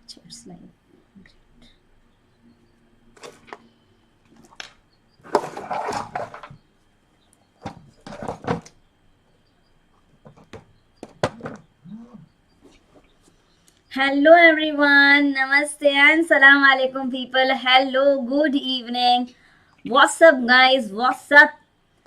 It's live. Hello everyone, namaste and salam alaikum people. Hello, good evening. What's up guys? What's up?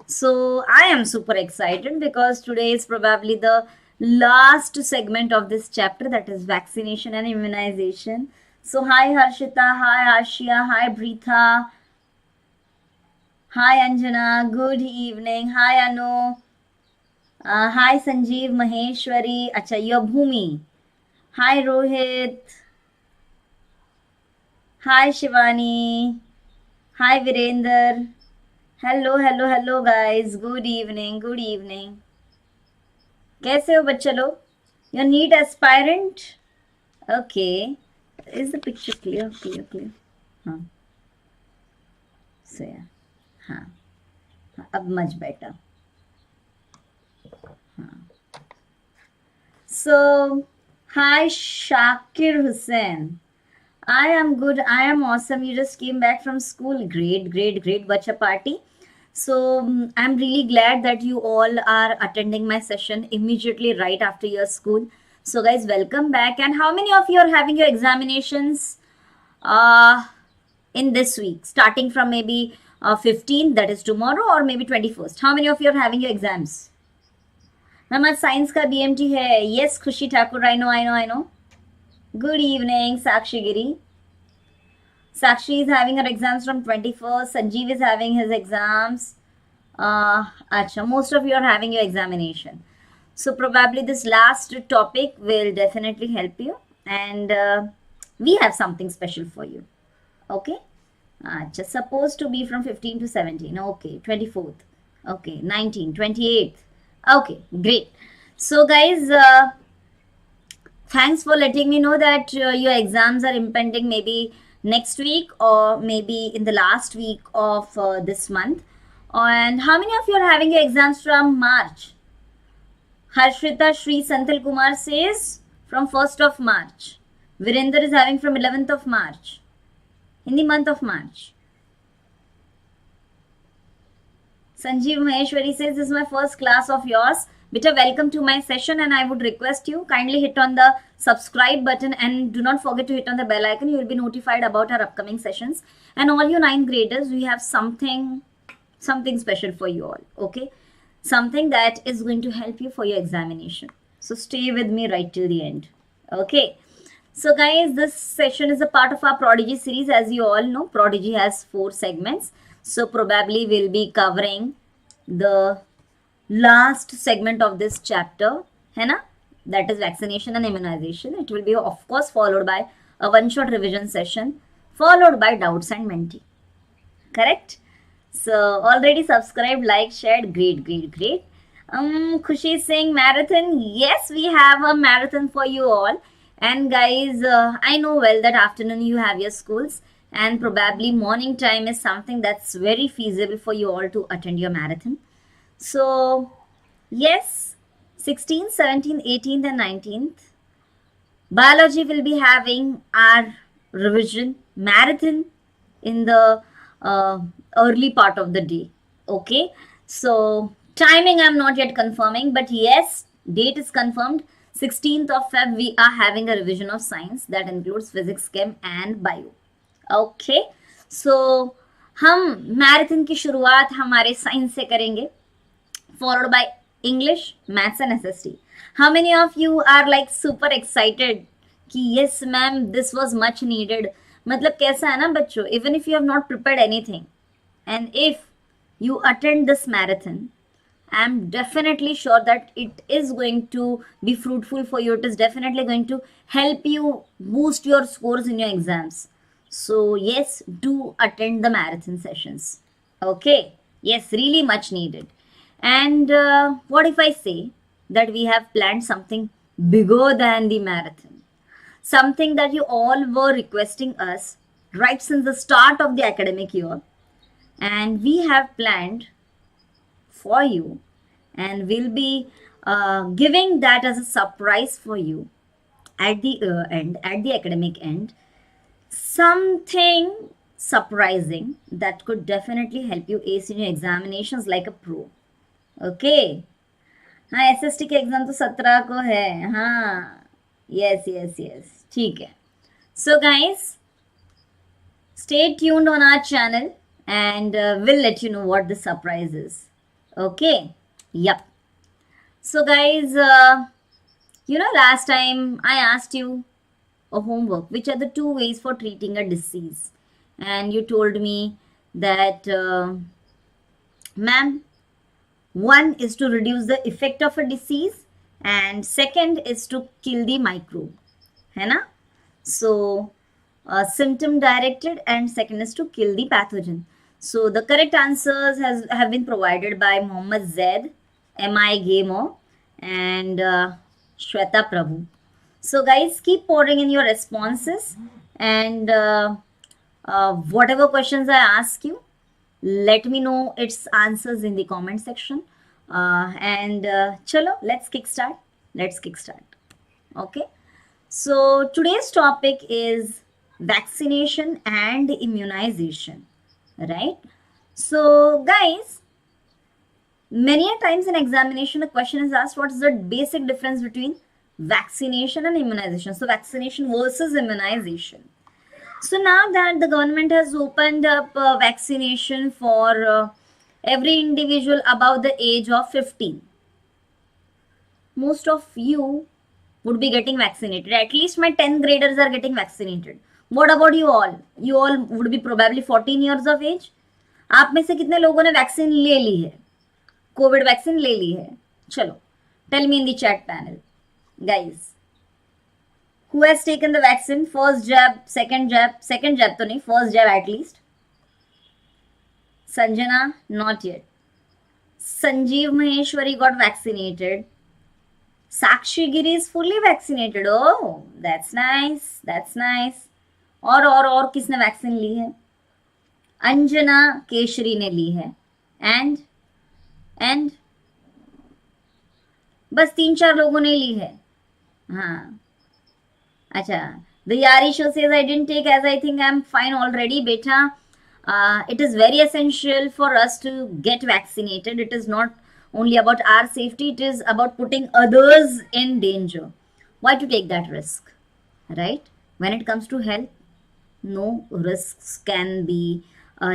So I am super excited because today is probably the last segment of this chapter, that is vaccination and immunization. So hi Harshita, hi Ashia, hi Britha, hi Anjana, good evening, hi Anu, hi Sanjeev, Maheshwari, acha you're Bhumi, hi Rohit, hi Shivani, hi Virender. Hello guys. Good evening. Good evening. कैसे हो बच्चे लोग? You're NEET aspirant? Okay. Is the picture clear? Clear. हाँ. So yeah. हाँ. अब much better. हाँ. So, hi Shakir Hussain. I am good. I am awesome. You just came back from school. Great. Bacha party. So I'm really glad that you all are attending my session immediately right after your school. So guys, welcome back. And how many of you are having your examinations in this week? Starting from maybe 15th, that is tomorrow, or maybe 21st. How many of you are having your exams? Ma'am, आज science का BMT है. Yes, खुशी Thakur. I know. Good evening, Sakshi Giri. Sakshi is having her exams from 21st. Sanjeev is having his exams. Acha, most of you are having your examination. So probably this last topic will definitely help you. And we have something special for you. Okay? Acha, supposed to be from 15 to 17. Okay, 24th. Okay, 19, 28th. Okay, great. So guys, thanks for letting me know that your exams are impending maybe next week or maybe in the last week of this month. And how many of you are having your exams from March? Harshrita Shri Santhil Kumar says from 1st of March. Virender is having from 11th of March. In the month of March. Sanjeev Maheshwari says, this is my first class of yours. Beta, welcome to my session, and I would request you kindly hit on the subscribe button and do not forget to hit on the bell icon. You will be notified about our upcoming sessions. And all you 9th graders, we have something special for you all. Okay, something that is going to help you for your examination. So stay with me right till the end. Okay. So guys, this session is a part of our Prodigy series. As you all know, Prodigy has 4 segments. So probably we'll be covering the last segment of this chapter, है ना? That is vaccination and immunization. It will be of course followed by a one-shot revision session, followed by doubts and menti. Correct? So already subscribed, like, shared. Great. Khushi is saying marathon. Yes, we have a marathon for you all. And guys, I know well that afternoon you have your schools, and probably morning time is something that's very feasible for you all to attend your marathon. So yes, 16th, 17th, 18th and 19th, biology will be having our revision marathon in the early part of the day. Okay, so timing I'm not yet confirming, but yes, date is confirmed. 16th of Feb we are having a revision of science that includes physics, chem and bio. Okay, so हम marathon की शुरुआत हमारे science से करेंगे, followed by English, Maths and SST. How many of you are like super excited कि yes ma'am, this was much needed? मतलब कैसा है ना बच्चों, even if you have not prepared anything and if you attend this marathon, I am definitely sure that it is going to be fruitful for you. It is definitely going to help you boost your scores in your exams. So yes, do attend the marathon sessions. Okay, yes, really much needed. And what if I say that we have planned something bigger than the marathon? Something that you all were requesting us right since the start of the academic year. And we have planned for you, and we'll be giving that as a surprise for you at the at the academic end, something surprising that could definitely help you ace in your examinations like a pro. Okay. हाँ SST के exam तो 17 को है. हाँ yes yes yes ठीक है. So guys, stay tuned on our channel and we'll let you know what the surprise is. Okay. Yep. So guys, last time I asked you a homework, which are the two ways for treating a disease, and you told me that ma'am, one is to reduce the effect of a disease and second is to kill the microbe, है ना? So symptom directed and second is to kill the pathogen. So the correct answers have been provided by Mohammad Zaid, MI Gamer, and Shweta Prabhu. So guys, keep pouring in your responses, and whatever questions I ask you, let me know its answers in the comment section. And chalo, let's kickstart. Okay. So today's topic is vaccination and immunization, right? So guys, many a times in examination, a question is asked, what is the basic difference between vaccination and immunization? So vaccination versus immunization. So now that the government has opened up vaccination for every individual above the age of 15, most of you would be getting vaccinated. At least my 10th graders are getting vaccinated. What about you all? You all would be probably 14 years of age. आप में से कितने लोगों ने vaccine ले ली है? Covid vaccine ले ली है? चलो, tell me in the chat panel, guys. Who has taken the vaccine? First jab, second jab तो नहीं, first jab at least. Sanjana, not yet. Sanjeev Maheshwari got vaccinated. Sakshi Giri is fully vaccinated. Oh, that's nice. और किसने vaccine ली है? अंजना केशरी ने ली है. And बस 3-4 लोगों ने ली है. हाँ अच्छा, the Yari show says I didn't take as I think I'm fine already, beta. It is very essential for us to get vaccinated. It is not only about our safety, it is about putting others in danger. Why to take that risk, right? When it comes to health, no risks can be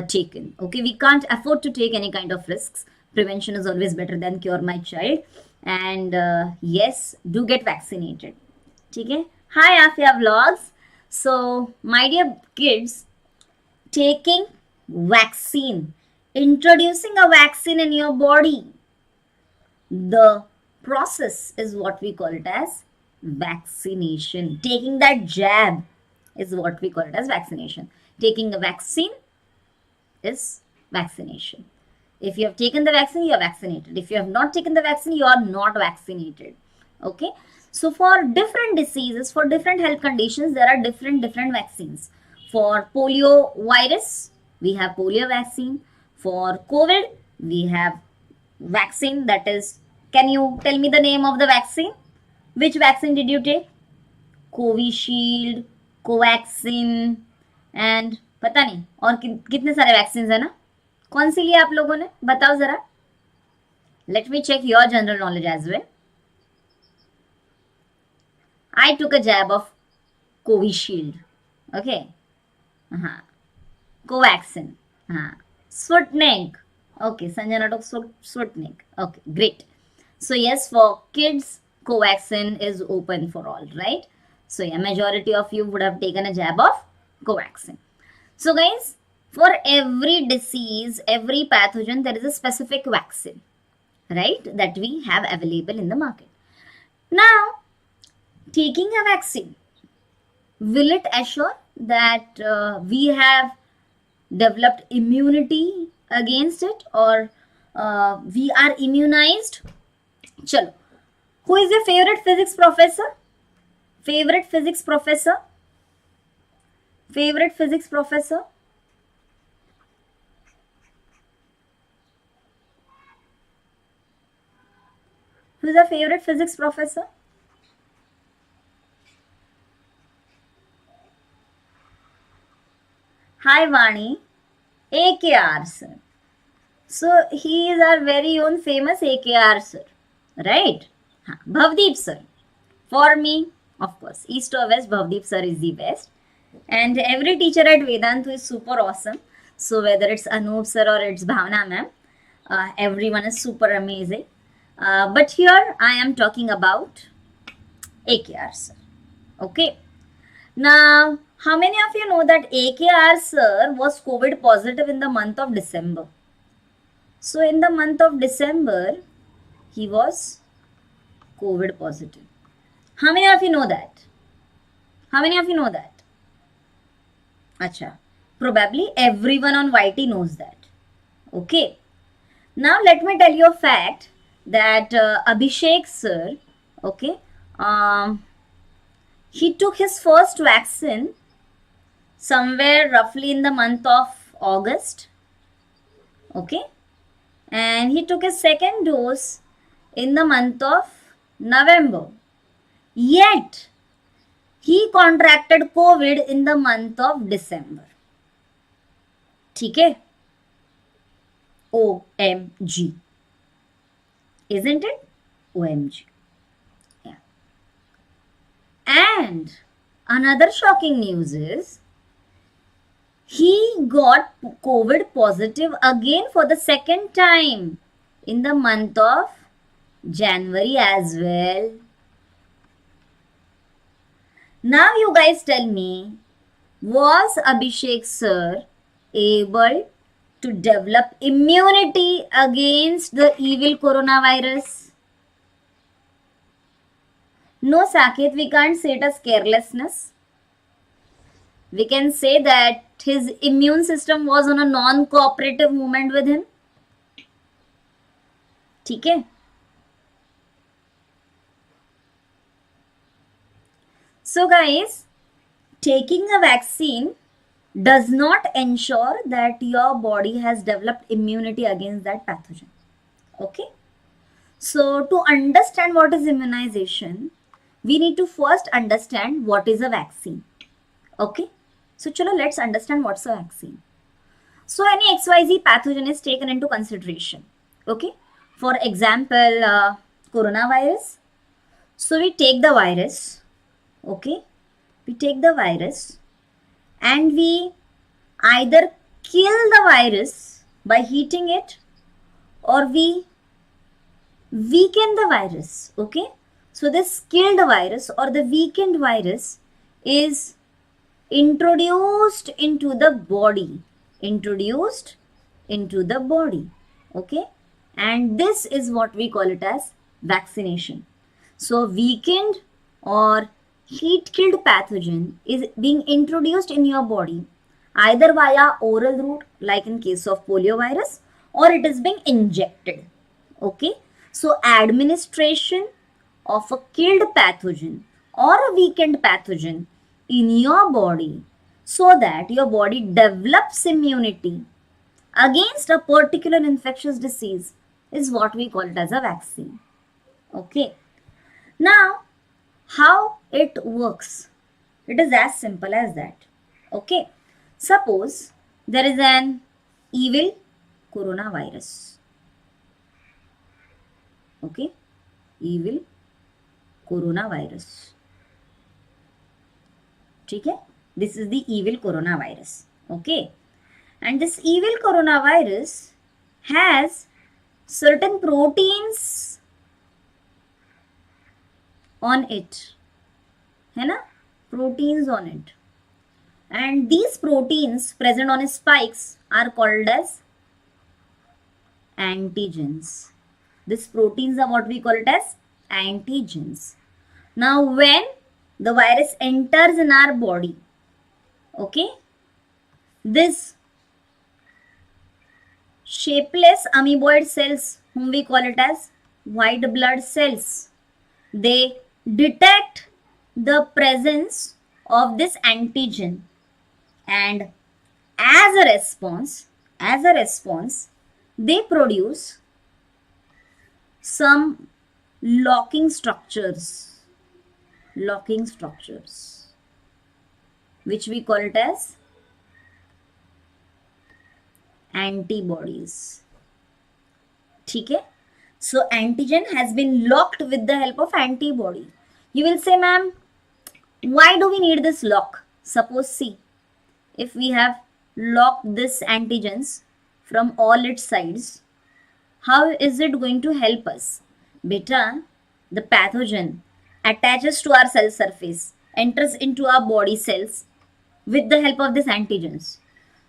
taken. Okay, we can't afford to take any kind of risks. Prevention is always better than cure, my child. And yes, do get vaccinated. Okay. Hi Afia Vlogs. So my dear kids, taking vaccine, introducing a vaccine in your body, the process is what we call it as vaccination. Taking that jab is what we call it as vaccination. Taking a vaccine is vaccination. If you have taken the vaccine, you are vaccinated. If you have not taken the vaccine, you are not vaccinated. Okay. So for different diseases, for different health conditions, there are different vaccines. For polio virus, we have polio vaccine. For COVID, we have vaccine, that is, can you tell me the name of the vaccine? Which vaccine did you take? Covishield, Covaxin, and पता नहीं और कितने सारे vaccine है ना. कौन सी लिए आप लोगों ने बताओ जरा. Let me check your general knowledge as well. I took a jab of Covishield. Okay. Covaxin. Sputnik. Okay, Sanjana took Sputnik. Okay, great. So yes, for kids, Covaxin is open for all, right? So yeah, majority of you would have taken a jab of Covaxin. So guys, for every disease, every pathogen, there is a specific vaccine, right, that we have available in the market. Now, taking a vaccine, will it assure that we have developed immunity against it, or we are immunized? Chalo. Who is your favorite physics professor? Favorite physics professor? Favorite physics professor? Who is your favorite physics professor? Hi Vani, AKR sir. So he is our very own famous AKR sir, right? Bhavdeep sir. For me, of course, east or west, Bhavdeep sir is the best. And every teacher at Vedantu is super awesome. So whether it's Anup sir or it's Bhavna ma'am, everyone is super amazing. But here I am talking about AKR sir. Okay. Now, how many of you know that AKR sir was COVID positive in the month of December? So in the month of December, he was COVID positive. How many of you know that? How many of you know that? Acha. Probably everyone on YT knows that. Okay. Now let me tell you a fact that Abhishek sir, okay, he took his first vaccine somewhere roughly in the month of August. Okay. And he took his second dose in the month of November. Yet, he contracted COVID in the month of December. ठीक है? OMG. Isn't it? OMG. Yeah. And another shocking news is he got COVID positive again for the second time in the month of January as well. Now you guys tell me, was Abhishek sir able to develop immunity against the evil coronavirus? No, Saket, we can't say it as carelessness. We can say that his immune system was on a non-cooperative movement with him. ठीक है? So guys, taking a vaccine does not ensure that your body has developed immunity against that pathogen. Okay? So to understand what is immunization, we need to first understand what is a vaccine. Okay? So chalo, let's understand what's a vaccine. So any XYZ pathogen is taken into consideration. Okay? For example, coronavirus. So we take the virus. Okay? We take the virus and we either kill the virus by heating it or we weaken the virus. Okay? So this killed virus or the weakened virus is introduced into the body. Introduced into the body. Okay? And this is what we call it as vaccination. So weakened or heat-killed pathogen is being introduced in your body either via oral route, like in case of polio virus, or it is being injected. Okay? So administration of a killed pathogen or a weakened pathogen in your body so that your body develops immunity against a particular infectious disease is what we call it as a vaccine. Okay. Now, how it works? It is as simple as that. Okay. Suppose there is an evil coronavirus. Okay. Evil coronavirus. Okay. This is the evil coronavirus. Okay. And this evil coronavirus has certain proteins on it. है ना? Proteins on it. And these proteins present on its spikes are called as antigens. These proteins are what we call it as antigens. Now when the virus enters in our body, okay, this shapeless amoeboid cells, whom we call it as white blood cells, they detect the presence of this antigen, and as a response, they produce some locking structures, which we call it as antibodies. ठीक है. So antigen has been locked with the help of antibody. You will say, ma'am, why do we need this lock? Suppose, see, if we have locked this antigens from all its sides, how is it going to help us? Beta, the pathogen attaches to our cell surface, enters into our body cells with the help of these antigens.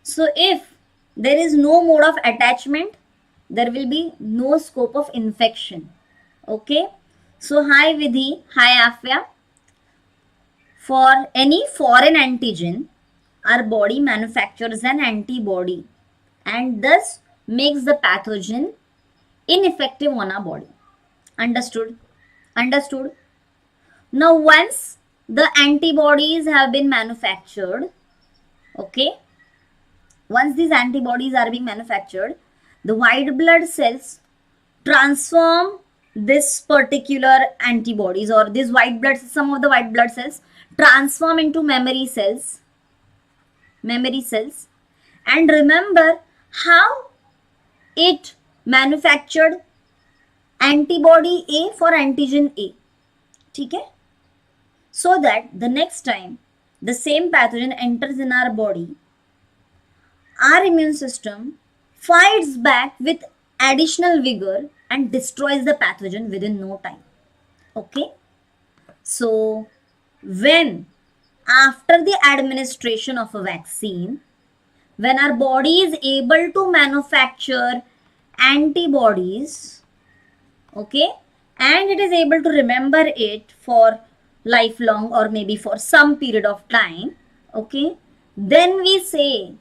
So if there is no mode of attachment, there will be no scope of infection. Okay. So hi Vidhi, hi Afya. For any foreign antigen, our body manufactures an antibody and thus makes the pathogen ineffective on our body. Understood? Understood? Now once the antibodies have been manufactured, okay, once these antibodies are being manufactured, the white blood cells transform this particular antibodies, or these white blood, some of the white blood cells transform into memory cells. And remember how it manufactured antibody A for antigen A. ठीक है? So that the next time the same pathogen enters in our body, our immune system fights back with additional vigor and destroys the pathogen within no time. Okay? So when after the administration of a vaccine, when our body is able to manufacture antibodies, okay, and it is able to remember it for lifelong or maybe for some period of time, okay, then we say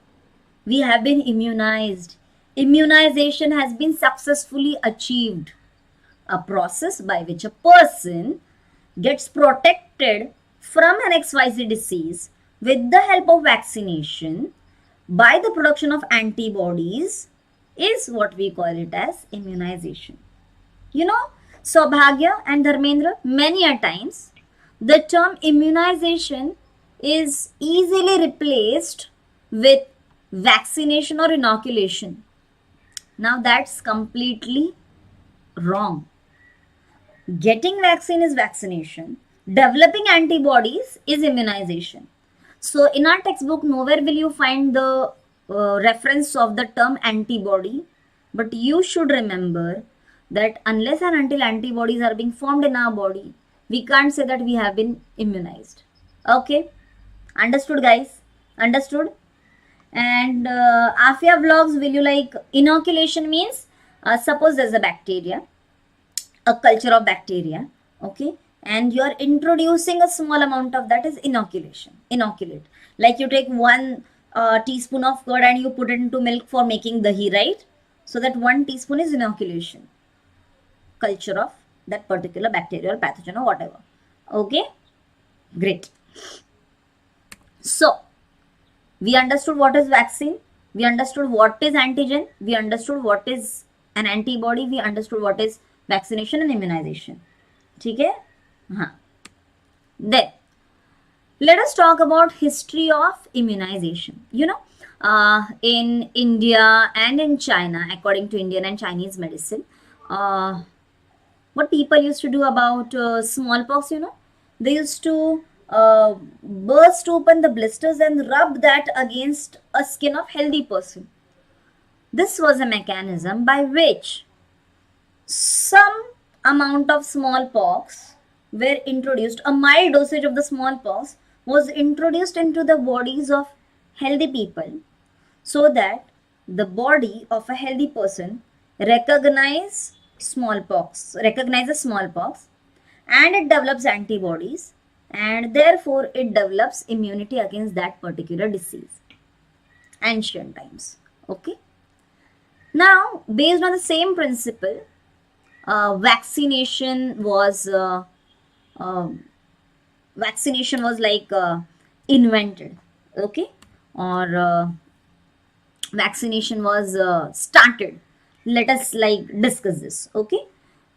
we have been immunized. Immunization has been successfully achieved, a process by which a person gets protected from an XYZ disease with the help of vaccination by the production of antibodies is what we call it as immunization. You know, Saubhagya and Dharmendra, many a times the term immunization is easily replaced with vaccination or inoculation. Now that's completely wrong. Getting vaccine is vaccination. Developing antibodies is immunization. So in our textbook, nowhere will you find the reference of the term antibody. But you should remember that unless and until antibodies are being formed in our body, we can't say that we have been immunized. Okay? Understood, guys? Understood? And Afia vlogs, will you like inoculation means suppose there's a bacteria, a culture of bacteria, okay, and you are introducing a small amount of that is inoculation. Inoculate, like you take 1 teaspoon of curd and you put it into milk for making dahi, right? So that 1 teaspoon is inoculation, culture of that particular bacteria or pathogen or whatever. Okay, great. So we understood what is vaccine, we understood what is antigen, we understood what is an antibody, we understood what is vaccination and immunization. ठीक है? हाँ. Then let us talk about history of immunization. You know, in India and in China, according to Indian and Chinese medicine, what people used to do about smallpox, you know, they used to burst open the blisters and rub that against a skin of healthy person. This was a mechanism by which some amount of smallpox were introduced, a mild dosage of the smallpox was introduced into the bodies of healthy people so that the body of a healthy person recognizes smallpox and it develops antibodies and therefore it develops immunity against that particular disease. Ancient times. Okay. Now, based on the same principle, vaccination was like invented, okay, or vaccination was started. Let us like discuss this, okay.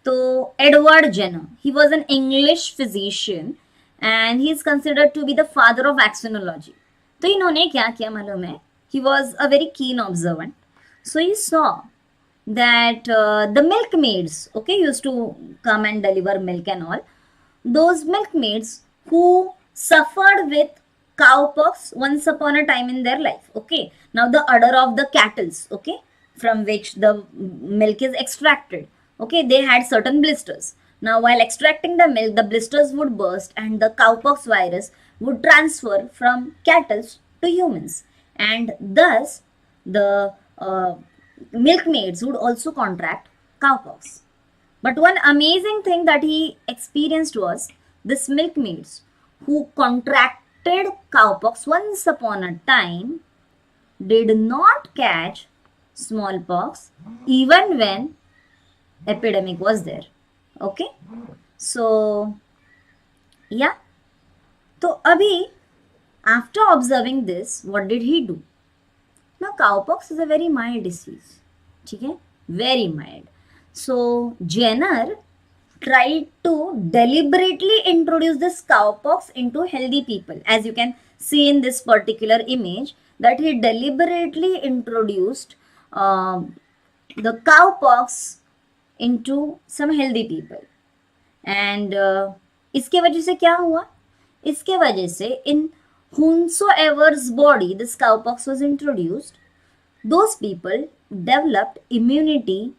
So Edward Jenner, he was an English physician and he is considered to be the father of vaccinology. तो इन्होंने क्या किया मालूम है? He was a very keen observant. So he saw that the milkmaids, okay, used to come and deliver milk and all, those milkmaids who suffered with cowpox once upon a time in their life. Okay, now the udder of the cattles, okay, from which the milk is extracted, okay, they had certain blisters. Now while extracting the milk, the blisters would burst and the cowpox virus would transfer from cattle to humans, and thus the milkmaids would also contract cowpox. But one amazing thing that he experienced was this milkmaids who contracted cowpox once upon a time did not catch smallpox even when epidemic was there. Okay, so yeah, so abhi after observing this, what did he do? Now cowpox is a very mild disease, okay, very mild. So Jenner tried to deliberately introduce this cowpox into healthy people. As you can see in this particular image, that he deliberately introduced the cowpox into some healthy people. And इसके वजह से क्या हुआ? इसके वजह से in whomsoever's body this cowpox was introduced, those people developed immunity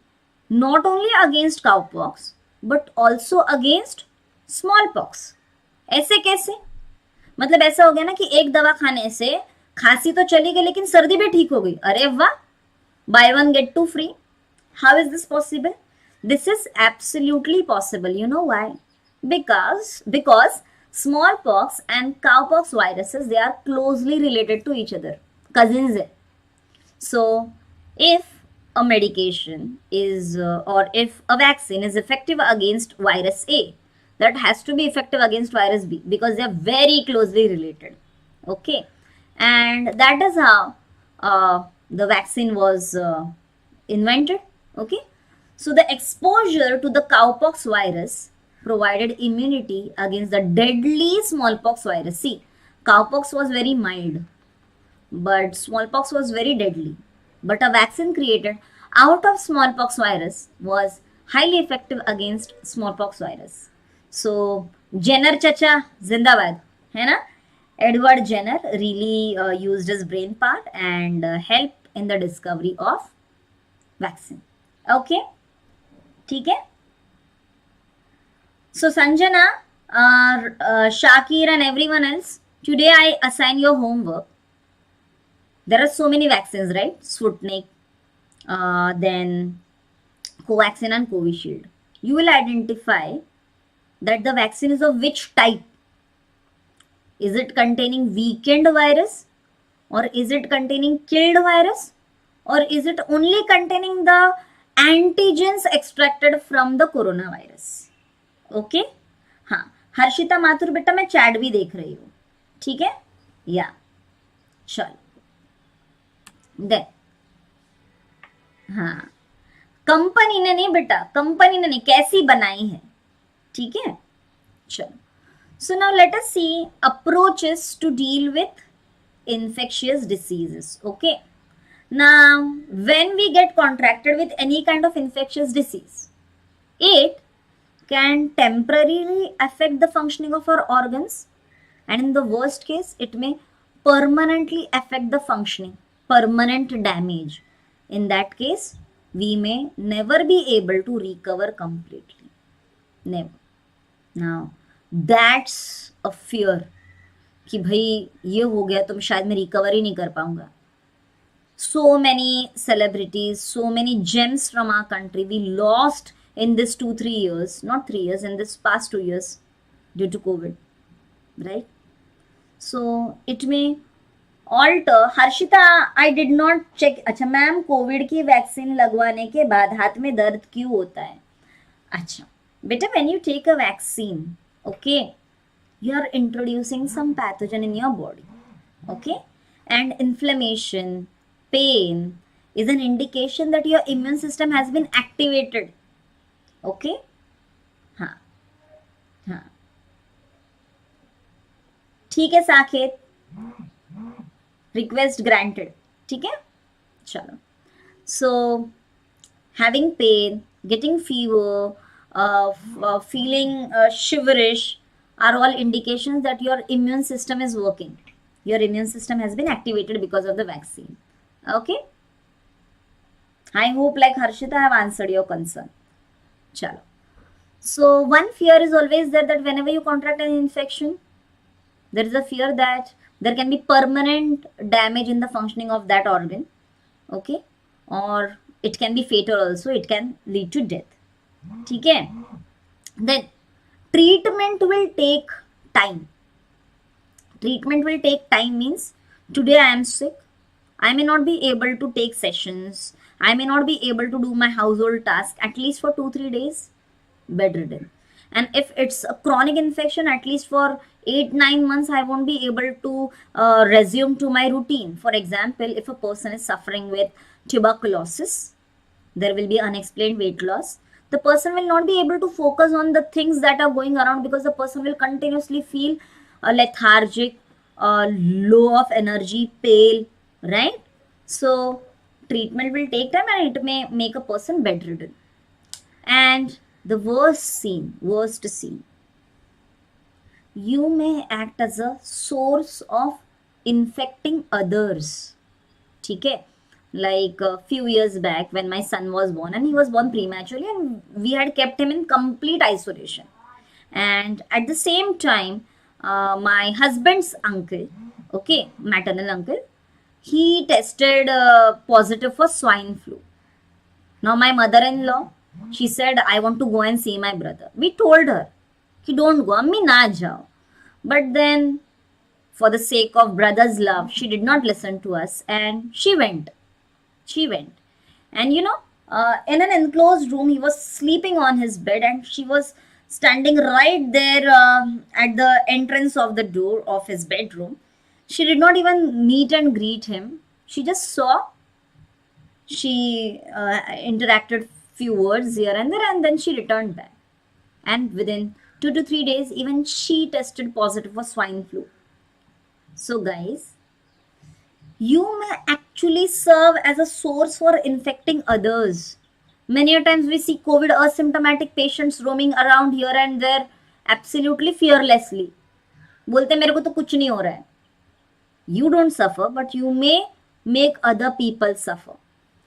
not only against cowpox but also against smallpox. ऐसे कैसे? मतलब ऐसा हो गया ना कि एक दवा खाने से खांसी तो चली गई लेकिन सर्दी भी ठीक हो गई. अरे वाह, buy one get two free. How is this possible? This is absolutely possible. You know why? Because smallpox and cowpox viruses, they are closely related to each other, cousins hai. So if a medication is or if a vaccine is effective against virus A, that has to be effective against virus B because they are very closely related. Okay, and that is how the vaccine was invented. Okay, so the exposure to the cowpox virus provided immunity against the deadly smallpox virus. See, cowpox was very mild, but smallpox was very deadly. But a vaccine created out of smallpox virus was highly effective against smallpox virus. So Jenner chacha zindabad, है ना? Edward Jenner really used his brain part and helped in the discovery of vaccine. Okay, ठीक है? So Sanjana, Shakir and everyone else, today I assign your homework. There are so many vaccines, right? Sputnik, then Covaxin and Covishield. You will identify that the vaccine is of which type. Is it containing weakened virus? Or is it containing killed virus? Or is it only containing the antigens extracted from the coronavirus? Okay हाँ, हर्षिता माथुर बेटा मैं chat भी देख रही हूँ, ठीक है, या चलो देन हाँ, कंपनी ने नहीं बेटा, कंपनी ने नहीं, कैसी बनाई है, ठीक है, चलो. So now let us see approaches to deal with infectious diseases. Okay, now when we get contracted with any kind of infectious disease, it can temporarily affect the functioning of our organs, and in the worst case it may permanently affect the functioning, permanent damage. In that case we may never be able to recover completely, never. Now that's a fear कि भाई ये हो गया तो शायद मैं recover ही नहीं कर पाऊंगा. So many celebrities, so many gems from our country we lost in this 2-3 years, not 3 years, in this past 2 years due to COVID, right? So it may alter. Harshita, I did not check. अच्छा ma'am, Covid की vaccine लगवाने के बाद हाथ में दर्द क्यों होता है? अच्छा बेटा, when you take a vaccine, okay, you are introducing some pathogen in your body, okay, and inflammation, pain is an indication that your immune system has been activated. Okay हाँ हाँ ठीक है साकेत, रिक्वेस्ट ग्रांटेड, ठीक है, चलो. So having pain, getting fever, feeling shiverish are all indications that your immune system is working. Your immune system has been activated because of the vaccine. Okay. I hope, like Harshita, I have answered your concern. Chalo. So one fear is always there, that whenever you contract an infection, there is a fear that there can be permanent damage in the functioning of that organ. Okay. Or it can be fatal also. It can lead to death. Okay. Then treatment will take time. Treatment will take time means today I am sick. I may not be able to take sessions. I may not be able to do my household task at least for 2-3 days. Bedridden. And if it's a chronic infection, at least for 8-9 months, I won't be able to resume to my routine. For example, if a person is suffering with tuberculosis, there will be unexplained weight loss. The person will not be able to focus on the things that are going around, because the person will continuously feel lethargic, low of energy, pale, right? So treatment will take time and it may make a person bedridden. And the worst scene, you may act as a source of infecting others. Okay? Like a few years back when my son was born, and he was born prematurely, and we had kept him in complete isolation. And at the same time, my husband's uncle, okay, maternal uncle, he tested positive for swine flu. Now my mother-in-law, she said, I want to go and see my brother. We told her, ki don't go, ammi na jao. But then, for the sake of brother's love, she did not listen to us and she went. And in an enclosed room, he was sleeping on his bed and she was standing right there at the entrance of the door of his bedroom. She did not even meet and greet him. She just saw. She interacted few words here and there, and then she returned back. And within 2 to 3 days, even she tested positive for swine flu. So guys, you may actually serve as a source for infecting others. Many a times we see COVID asymptomatic patients roaming around here and there absolutely fearlessly. बोलते मेरे को तो कुछ नहीं हो रहा है. You don't suffer, but you may make other people suffer.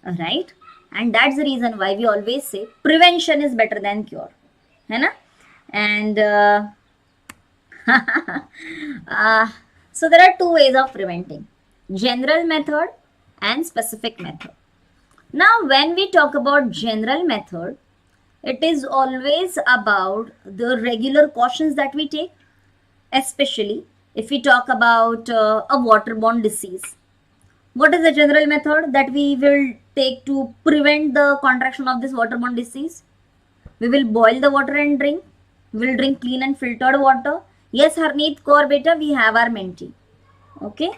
Right? And that's the reason why we always say prevention is better than cure. है ना? And so there are two ways of preventing. General method and specific method. Now when we talk about general method, it is always about the regular cautions that we take, especially if we talk about a waterborne disease. What is the general method that we will take to prevent the contraction of this waterborne disease? We will boil the water and drink. We will drink clean and filtered water. Yes, Harneet Kaur beta, we have our mentee. Okay?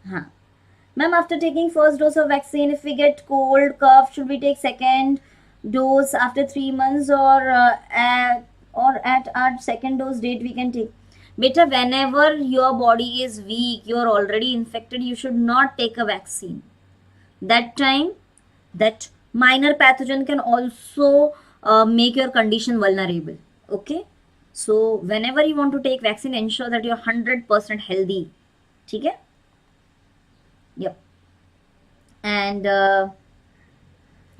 Ma'am, after taking first dose of vaccine, if we get cold, cough, should we take second dose after 3 months, or at our second dose date we can take? Beta, whenever your body is weak, you are already infected, you should not take a vaccine. That time, that minor pathogen can also make your condition vulnerable. Okay? So, whenever you want to take vaccine, ensure that you're 100% healthy. Okay? Yep. And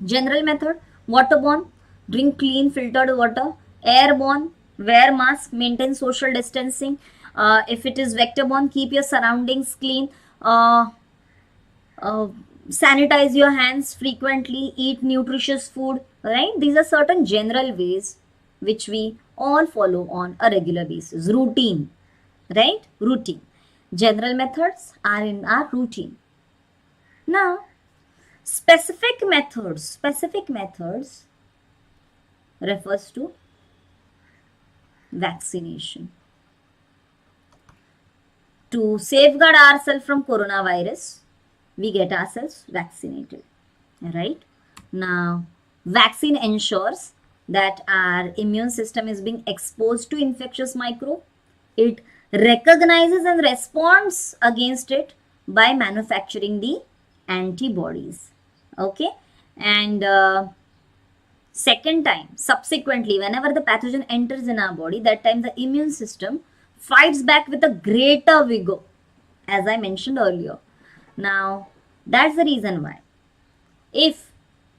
general method, waterborne, drink clean filtered water. Airborne, wear mask, maintain social distancing. If it is vector-borne, keep your surroundings clean. Sanitize your hands frequently. Eat nutritious food. Right? These are certain general ways which we all follow on a regular basis. Routine. Right? Routine. General methods are in our routine. Now, specific methods refers to vaccination. To safeguard ourselves from coronavirus, we get ourselves vaccinated. Right? Now, vaccine ensures that our immune system is being exposed to infectious microbe. It recognizes and responds against it by manufacturing the antibodies. Okay? And second time, subsequently, whenever the pathogen enters in our body, that time the immune system fights back with a greater vigor, as I mentioned earlier. Now, that's the reason why if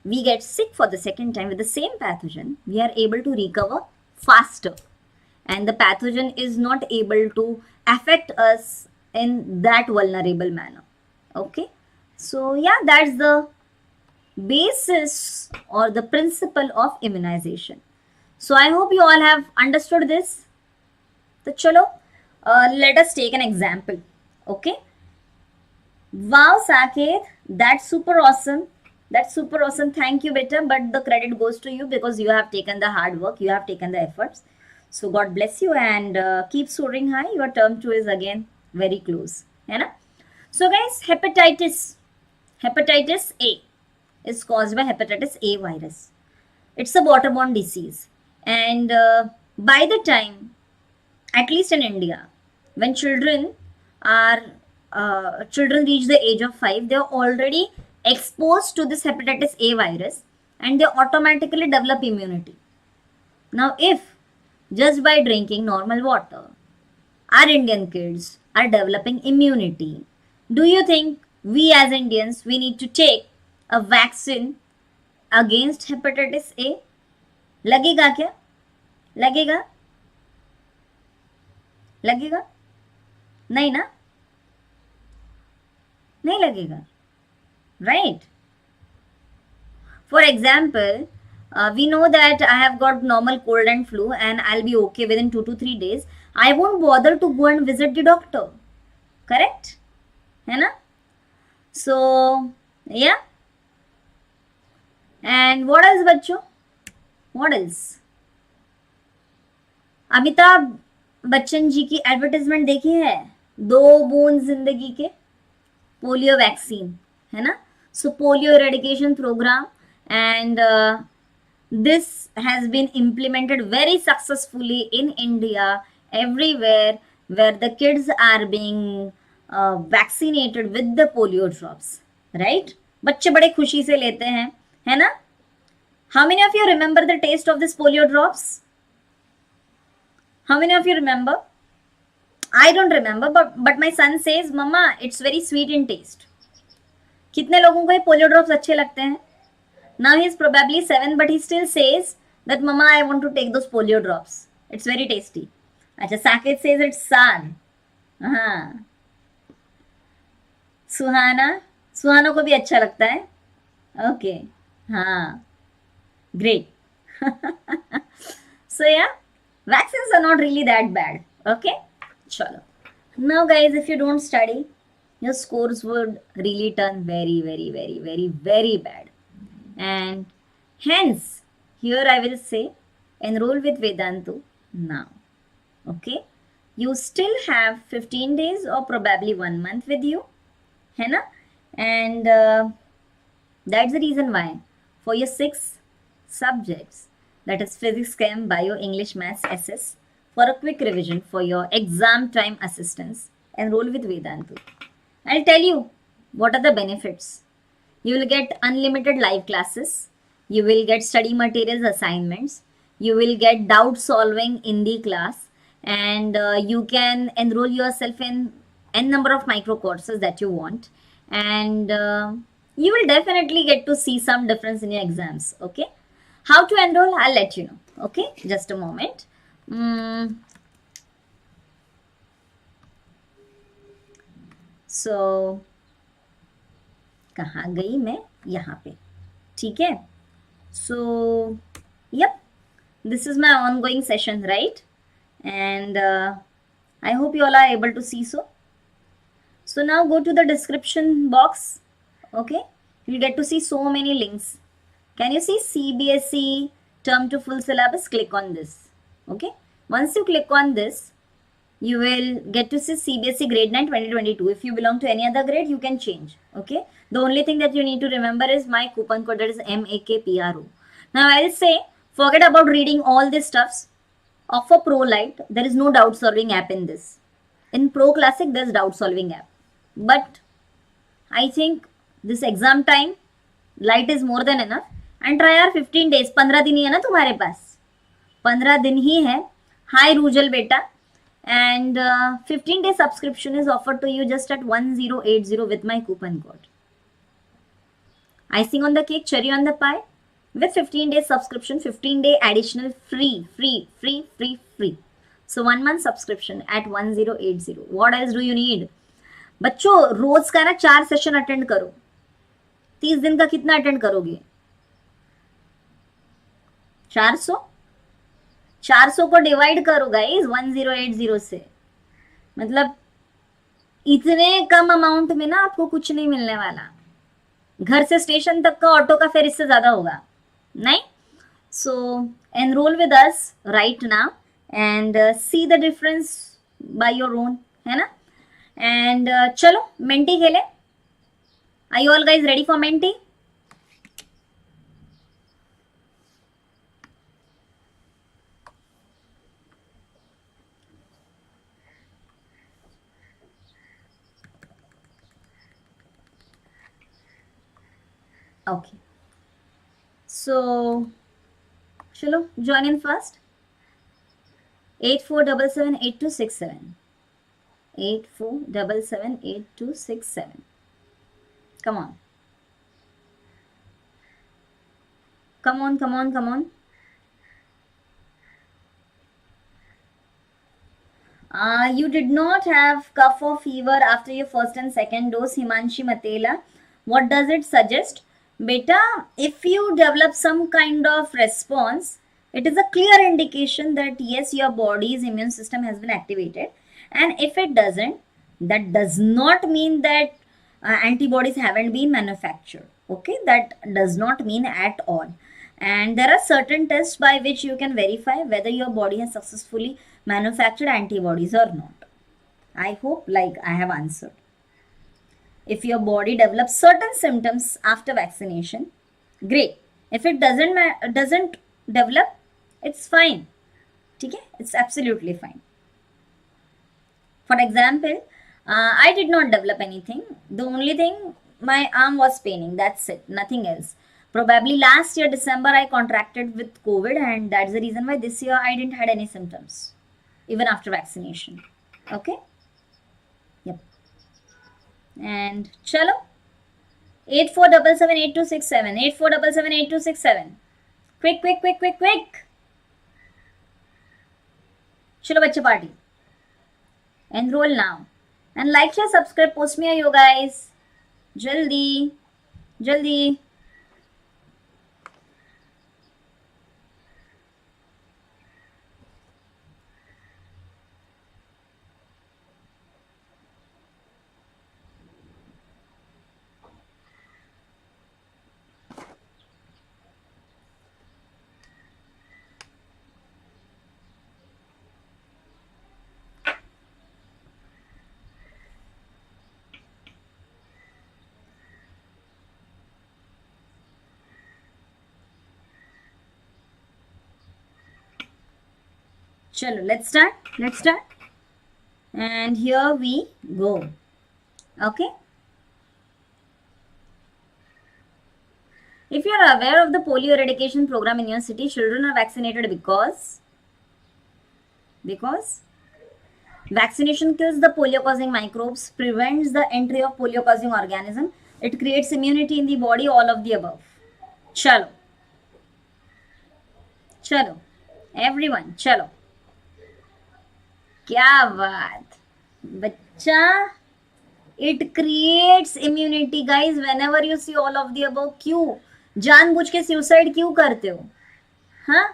we get sick for the second time with the same pathogen, we are able to recover faster, and the pathogen is not able to affect us in that vulnerable manner. Okay, so yeah, that's the basis or the principle of immunization. So I hope you all have understood this. So chalo, let us take an example. Okay, wow Saket, that's super awesome. That's super awesome. Thank you, beta. But the credit goes to you because you have taken the hard work, you have taken the efforts. So God bless you, and keep soaring high. Your term 2 is again very close. Hai. So guys, hepatitis A is caused by hepatitis A virus. It's a waterborne disease, and by the time, at least in India, when children reach the age of 5, they are already exposed to this hepatitis A virus, and they automatically develop immunity. Now, if just by drinking normal water, our Indian kids are developing immunity, do you think we as Indians, we need to take a vaccine against hepatitis A? लगेगा क्या? लगेगा? लगेगा? नहीं ना? नहीं लगेगा. Right? For example, we know that I have got normal cold and flu and I'll be okay within 2 to 3 days. I won't bother to go and visit the doctor. Correct? है ना? So, yeah. And what else, बच्चों? What else? Amitabh Bachchan ji की advertisement देखी है? 2 बूंद जिंदगी के polio vaccine, है ना? So polio eradication program, and this has been implemented very successfully in India, everywhere where the kids are being vaccinated with the polio drops, right? बच्चे बड़े खुशी से लेते हैं, है ना? How many of you remember the taste of this polio drops? How many of you remember? I don't remember, but my son says, Mama, it's very sweet in taste. कितने लोगों को ये पोलियो ड्रॉप्स अच्छे लगते हैं? Now he is probably 7, but he still says that Mama, I want to take those polio drops. It's very tasty. अच्छा, Saket says it's sad. हाँ. सुहाना को भी अच्छा लगता है. Okay. हाँ. Great. So yeah, vaccines are not really that bad. Okay. चलो. Now guys, if you don't study, your scores would really turn very, very, very, very, very bad. And hence, here I will say, enroll with Vedantu now. Okay? You still have 15 days or probably 1 month with you. है ना? And that's the reason why for your 6 subjects, that is physics, chem, bio, English, maths, SS, for a quick revision for your exam time assistance, enroll with Vedantu. I'll tell you what are the benefits. You will get unlimited live classes. You will get study materials assignments. You will get doubt solving in the class. And you can enroll yourself in n number of micro courses that you want. And you will definitely get to see some difference in your exams. Okay. How to enroll? I'll let you know. Okay. Just a moment. So, कहाँ गई मैं? यहाँ पे. ठीक है? So, yep, this is my ongoing session, right? And I hope you all are able to see so. So now go to the description box. Okay, you'll get to see so many links. Can you see CBSE term to full syllabus? Click on this. Okay, once you click on this, you will get to see CBSE grade 9 2022. If you belong to any other grade, you can change. Okay, the only thing that you need to remember is my coupon code, that is MAKPRO. Now I'll say, forget about reading all these stuffs. Of a Pro Lite, there is no doubt solving app in this. In Pro Classic, there's doubt solving app. But I think this exam time, light is more than enough. And try are 15 days. 15 दिन ही है ना तुम्हारे पास, 15 दिन ही है. High रूजल बेटा. And 15-day subscription is offered to you just at 1080 with my coupon code. Icing on the cake, cherry on the pie. With 15-day subscription, 15-day additional free. So 1 month subscription at 1080. What else do you need? बच्चों रोज का ना 4 session attend करो. 30 दिन का कितना attend करोगे? 400 को divide करो गाइस 1080 से. मतलब इतने कम अमाउंट में ना आपको कुछ नहीं मिलने वाला. घर से स्टेशन तक का ऑटो का फेयर इससे ज्यादा होगा नहीं. So enrol with us right now and see the difference by your own, है ना. एंड चलो मेंटी खेले. Are you all guys ready for Menti? Okay, so chalo join in first. 84778267. 84778267. Come on. You did not have cough or fever after your first and second dose, Himanshi Matela. What does it suggest? Beta, if you develop some kind of response, it is a clear indication that yes, your body's immune system has been activated. And if it doesn't, that does not mean that antibodies haven't been manufactured. Okay, that does not mean at all. And there are certain tests by which you can verify whether your body has successfully manufactured antibodies or not. I hope like I have answered. If your body develops certain symptoms after vaccination, great. If it doesn't develop, it's fine. Okay? It's absolutely fine. For example, I did not develop anything. The only thing, my arm was paining. That's it. Nothing else. Probably last year, December, I contracted with COVID, and that's the reason why this year I didn't had any symptoms, even after vaccination. Okay? Yep. And chalo 84778267. 84778267. Quick. Chalo bachcha party. Enroll now. And like, share, subscribe, post me you guys. Jaldi. Chalo, let's start. And here we go. Okay. If you are aware of the polio eradication program in your city, children are vaccinated because vaccination kills the polio causing microbes, prevents the entry of polio causing organism, it creates immunity in the body, all of the above. Chalo. Everyone, chalo. क्या बात बच्चा. It creates immunity guys whenever you see all of the above. क्यों जानबूझ के suicide क्यों करते हो? हाँ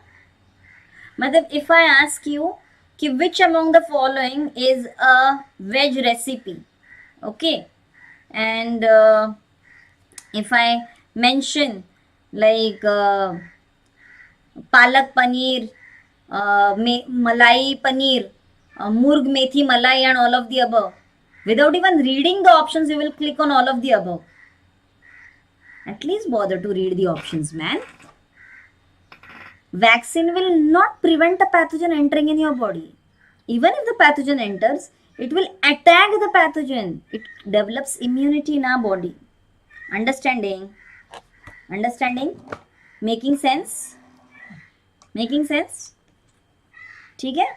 मतलब if I ask you कि which among the following is a veg recipe, okay, and if I mention like palak paneer, मलाई paneer, murg methi malai and all of the above, without even reading the options you will click on all of the above. At least bother to read the options, man. Vaccine will not prevent a pathogen entering in your body. Even if the pathogen enters, it will attack the pathogen. It develops immunity in our body. Understanding? Understanding, making sense, making sense, ठीक है.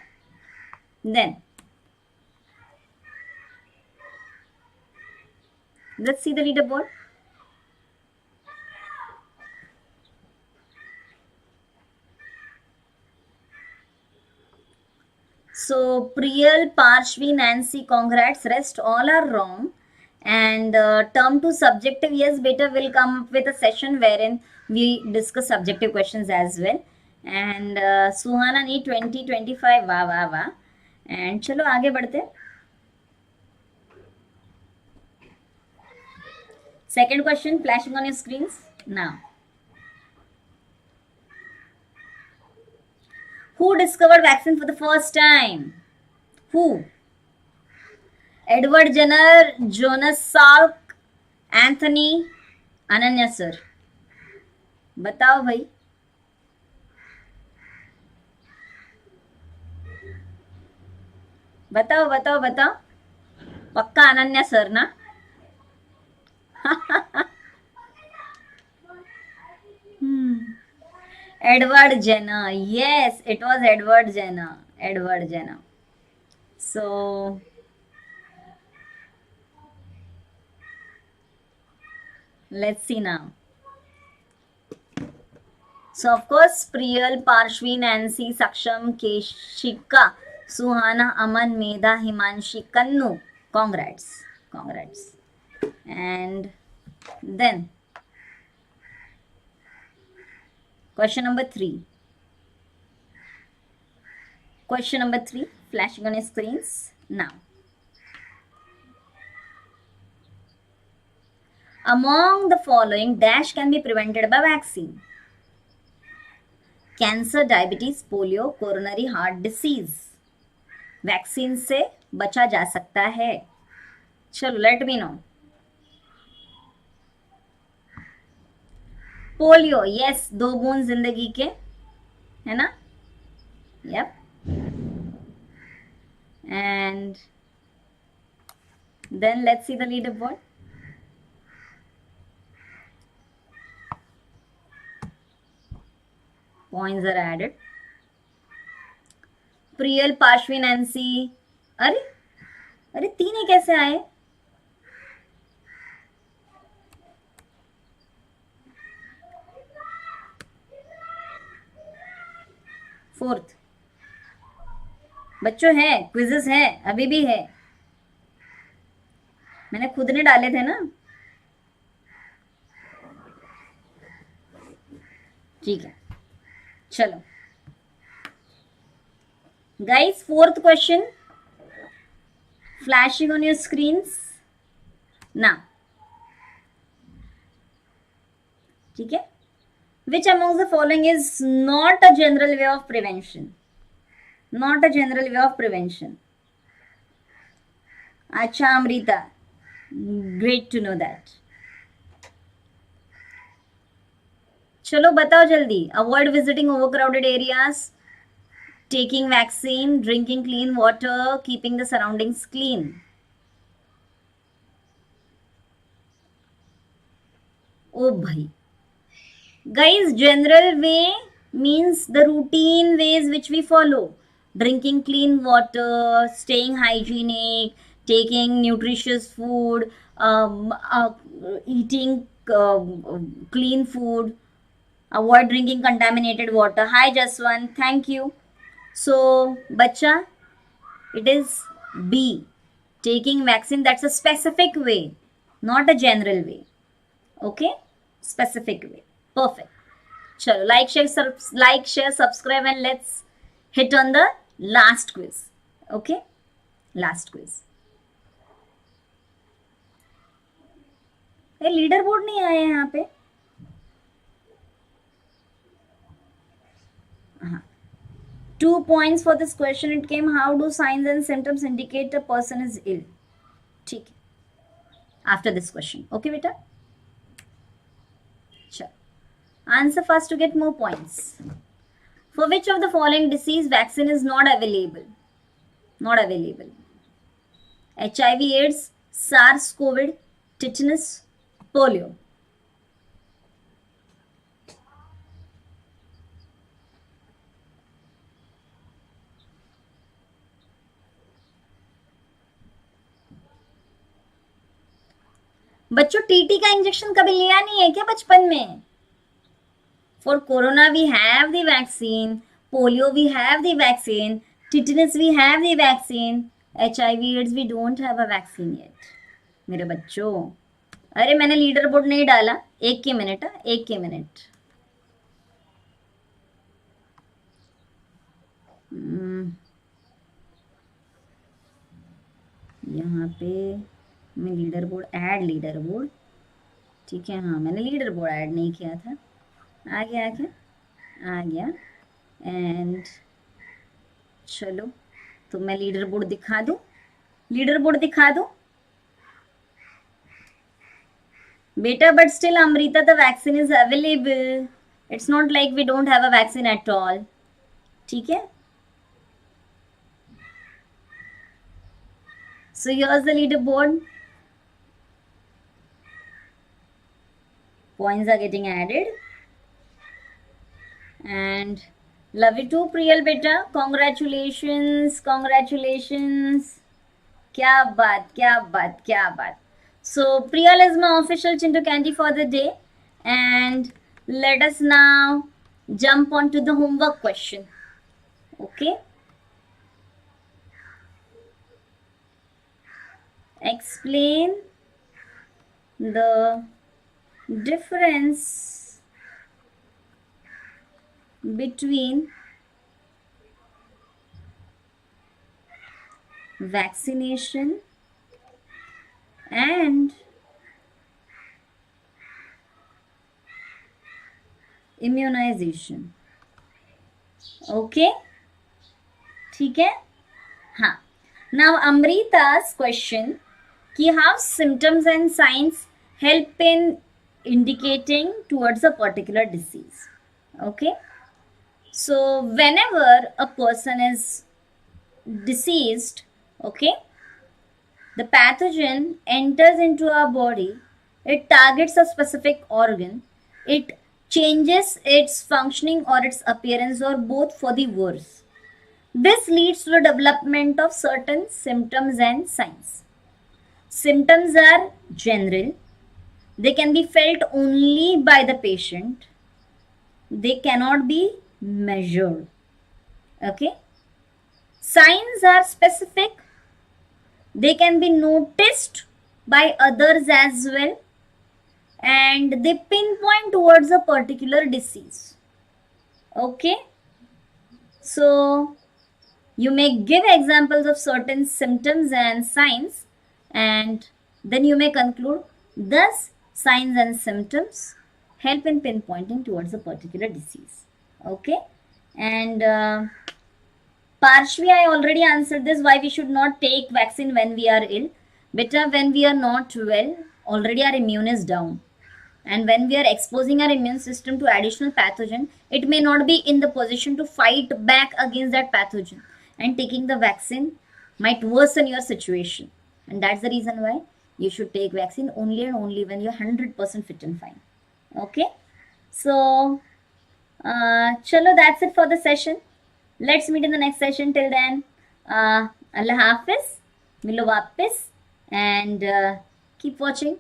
Then let's see the leaderboard. So Priyal, Parshvi, Nancy, congrats. Rest all are wrong. And term to subjective, yes, beta will come up with a session wherein we discuss subjective questions as well. And Suhana need 20, 25. वाह वाह वाह. And चलो आगे बढ़ते. Second question flashing on your screens now. Who discovered vaccine for the first time? Who? Edward Jenner, Jonas Salk, Anthony, Ananya sir. बताओ भाई. बताओ बताओ बताओ. पक्का अनन्या सर ना. Edward Jenner. Yes, it was Edward Jenner. Edward Jenner. So let's see now. So of course, Priyal, Parshvi, Nancy, Saksham, Keshika, Suhana, Aman, Medha, Himanshi, Kannu. Congrats. Congrats. And then question number 3. Question number 3 flashing on your screens now. Among the following dash can be prevented by vaccine. Cancer, diabetes, polio, coronary heart disease. Vaccine से बचा जा सकता है. चलो let me know. Polio, yes, 2 बूंद जिंदगी के, है ना. Yep. And then let's see the leaderboard. Points are added. Priyal, Parshvi, Nancy. अरे अरे 3 ही कैसे आए? फोर्थ बच्चों है, क्विजेस है, अभी भी है. मैंने खुद ने डाले थे ना. ठीक है, चलो guys. 4th question flashing on your screens now. ठीक है. Which among the following is not a general way of prevention? Not a general way of prevention. अच्छा Amrita, great to know that. चलो बताओ जल्दी. Avoid visiting overcrowded areas, taking vaccine, drinking clean water, keeping the surroundings clean. ओ भाई, guys general way means the routine ways which we follow. Drinking clean water, staying hygienic, taking nutritious food, eating clean food, avoid drinking contaminated water. Hi Jaswant, thank you. So bacha, it is B, taking vaccine. That's a specific way, not a general way. Okay, specific way. Perfect. Chalo, like share subscribe, and let's hit on the last quiz. Okay, last quiz. ये leader board नहीं आया यहाँ पे. हाँ, 2 points for this question. It came, how do signs and symptoms indicate a person is ill? ठीक है, after this question. Okay बेटा, चलो answer fast to get more points. For which of the following disease vaccine is not available? Not available. HIV, AIDS, SARS, COVID, tetanus, polio. बच्चों TT का injection कभी लिया नहीं है क्या बचपन में? For corona we have the vaccine, polio we have the vaccine, tetanus we have the vaccine, HIV AIDS we don't have a vaccine yet मेरे बच्चों। अरे मैंने लीडर बोर्ड नहीं डाला, एक के मिनट, एक के मिनट। यहाँ पे मैं leader board, add leader board, ठीक है। हाँ मैंने लीडर बोर्ड ऐड नहीं किया था। आ गया क्या? आ गया। एंड चलो तो मैं लीडर बोर्ड दिखा दूँ, लीडर बोर्ड दिखा दूँ बेटा। But still Amrita the vaccine is available, it's not like we don't have a vaccine at all, ठीक है। So here's the leaderboard. Points are getting added. And love you too, Priyal beta. Congratulations, congratulations. क्या बात, क्या बात, क्या बात. So Priyal is my official Chintu Candy for the day. And let us now jump on to the homework question. Okay. Explain the difference between vaccination and immunization. Okay, ठीक है. हाँ. Now Amrita's question कि how symptoms and signs help in indicating towards a particular disease. Okay, so whenever a person is deceased, okay, the pathogen enters into our body, it targets a specific organ, it changes its functioning or its appearance or both for the worse. This leads to the development of certain symptoms and signs. Symptoms are general. They can be felt only by the patient. They cannot be measured. Okay. Signs are specific. They can be noticed by others as well. And they pinpoint towards a particular disease. Okay. So you may give examples of certain symptoms and signs, and then you may conclude, thus signs and symptoms help in pinpointing towards a particular disease. Okay. And partially I already answered this, why we should not take vaccine when we are ill. Better when we are not well, already our immune is down. And when we are exposing our immune system to additional pathogen, it may not be in the position to fight back against that pathogen. And taking the vaccine might worsen your situation. And that's the reason why you should take vaccine only and only when you're 100% fit and fine. Okay. So, chalo, that's it for the session. Let's meet in the next session. Till then, Allah Hafiz, Milo Vapis, and keep watching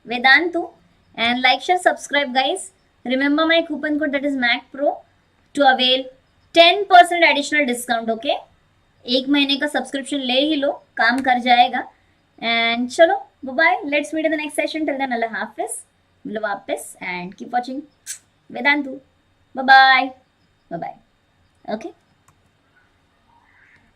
Vedantu. And like, share, subscribe, guys. Remember my coupon code, that is MacPro, to avail 10% additional discount. Okay, एक महीने का subscription ले ही लो, काम कर जाएगा. And चलो, bye bye. Let's meet in the next session. Till then, Allah Hafiz, Milo Vapis, and keep watching Vedantu. Bye bye. Bye bye. Okay.